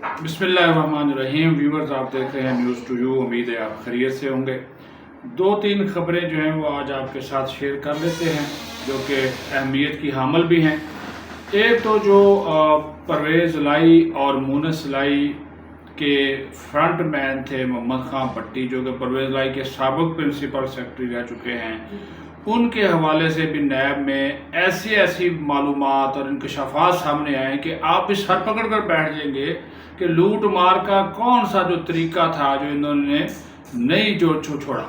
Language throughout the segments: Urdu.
بسم اللہ الرحمن الرحیم ویورز، آپ دیکھ رہے ہیں نیوز ٹو یو۔ امید ہے آپ خیریت سے ہوں گے۔ دو تین خبریں جو ہیں وہ آج آپ کے ساتھ شیئر کر لیتے ہیں جو کہ اہمیت کی حامل بھی ہیں۔ ایک تو جو پرویز لائی اور مونس لائی کے فرنٹ مین تھے محمد خان بھٹی، جو کہ پرویز لائی کے سابق پرنسپل سیکرٹری رہ چکے ہیں، ان کے حوالے سے بھی نیب میں ایسی معلومات اور انکشافات سامنے آئے کہ آپ بھی سر پکڑ کر بیٹھ جائیں گے کہ لوٹ مار کا کون سا جو طریقہ تھا جو انہوں نے نہیں چھوڑا،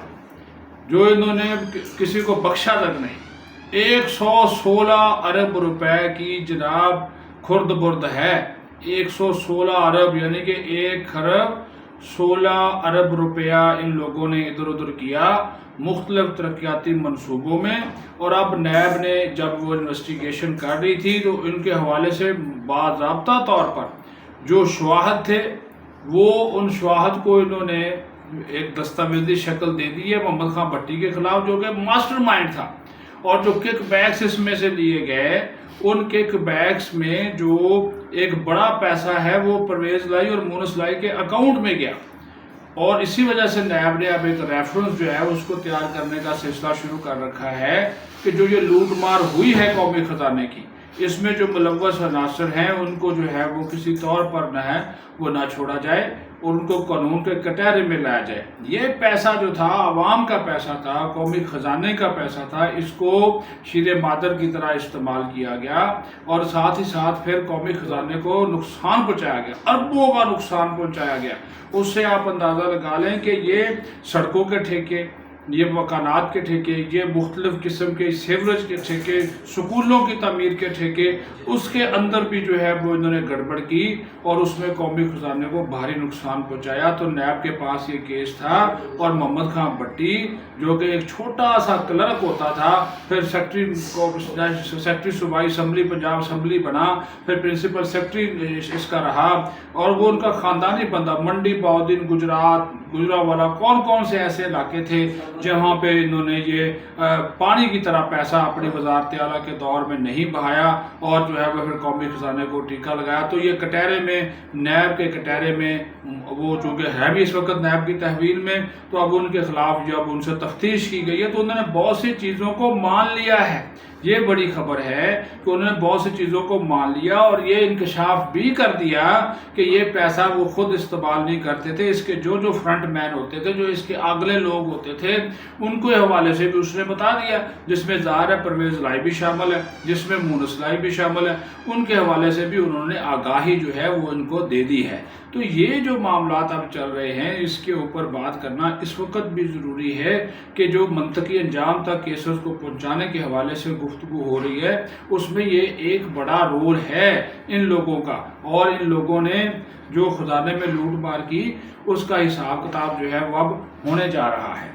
جو انہوں نے کسی کو بخشا تک نہیں۔ 116 ارب روپے کی جناب خرد برد ہے۔ 116 ارب یعنی کہ 1 ارب 16 ارب روپیہ ان لوگوں نے ادھر ادھر کیا مختلف ترقیاتی منصوبوں میں۔ اور اب نیب نے جب وہ انویسٹیگیشن کر رہی تھی تو ان کے حوالے سے باضابطہ طور پر جو شواہد تھے وہ ان شواہد کو انہوں نے ایک دستاویزی شکل دے دی ہے محمد خان بھٹی کے خلاف، جو کہ ماسٹر مائنڈ تھا۔ اور جو کک بیکس اس میں سے لیے گئے، ان کک بیکس میں جو ایک بڑا پیسہ ہے وہ پرویز لائی اور مونس لائی کے اکاؤنٹ میں گیا۔ اور اسی وجہ سے نیب نے اب ایک ریفرنس جو ہے اس کو تیار کرنے کا سلسلہ شروع کر رکھا ہے کہ جو یہ لوٹ مار ہوئی ہے قومی خزانے کی، اس میں جو ملوث عناصر ہیں ان کو جو ہے وہ کسی طور پر نہ چھوڑا جائے اور ان کو قانون کے کٹہرے میں لایا جائے۔ یہ پیسہ جو تھا عوام کا پیسہ تھا، قومی خزانے کا پیسہ تھا، اس کو شیر مادر کی طرح استعمال کیا گیا اور ساتھ ہی ساتھ پھر قومی خزانے کو نقصان پہنچایا گیا، اربوں کا نقصان پہنچایا گیا۔ اس سے آپ اندازہ لگا لیں کہ یہ سڑکوں کے ٹھیکے، یہ مکانات کے ٹھیکے، یہ مختلف قسم کے سیوریج کے ٹھیکے، سکولوں کی تعمیر کے ٹھیکے، اس کے اندر بھی جو ہے وہ انہوں نے گڑبڑ کی اور اس میں قومی خزانے کو بھاری نقصان پہنچایا۔ تو نیب کے پاس یہ کیس تھا اور محمد خان بھٹی جو کہ ایک چھوٹا سا کلرک ہوتا تھا، پھر سیکرٹری صوبائی اسمبلی پنجاب اسمبلی بنا، پھر پرنسپل سیکرٹری اس کا رہا، اور وہ ان کا خاندانی بندہ، منڈی باؤدین، گجرات، گجرانوالہ، کون سے ایسے علاقے تھے جہاں پہ انہوں نے یہ پانی کی طرح پیسہ اپنی وزارت اعلیٰ کے دور میں نہیں بہایا اور جو ہے وہ پھر قومی خزانے کو ٹیکہ لگایا۔ تو یہ کٹہرے میں، نیب کے کٹہرے میں، وہ چونکہ ہے بھی اس وقت نیب کی تحویل میں، تو اب ان کے خلاف جب ان سے تفتیش کی گئی ہے تو انہوں نے بہت سی چیزوں کو مان لیا ہے۔ یہ بڑی خبر ہے کہ انہوں نے بہت سی چیزوں کو مان لیا اور یہ انکشاف بھی کر دیا کہ یہ پیسہ وہ خود استعمال نہیں کرتے تھے، اس کے جو فرنٹ مین ہوتے تھے، جو اس کے اگلے لوگ ہوتے تھے، ان کے حوالے سے بھی اس نے بتا دیا، جس میں ظاہر ہے پرویز لائی بھی شامل ہے، جس میں مونس لائی بھی شامل ہے، ان کے حوالے سے بھی انہوں نے آگاہی جو ہے وہ ان کو دے دی ہے۔ تو یہ جو معاملات اب چل رہے ہیں اس کے اوپر بات کرنا اس وقت بھی ضروری ہے کہ جو منطقی انجام تک کیسز کو پہنچانے کے حوالے سے گفتگو ہو رہی ہے، اس میں یہ ایک بڑا رول ہے ان لوگوں کا، اور ان لوگوں نے جو خزانے میں لوٹ مار کی اس کا حساب کتاب جو ہے وہ اب ہونے جا رہا ہے۔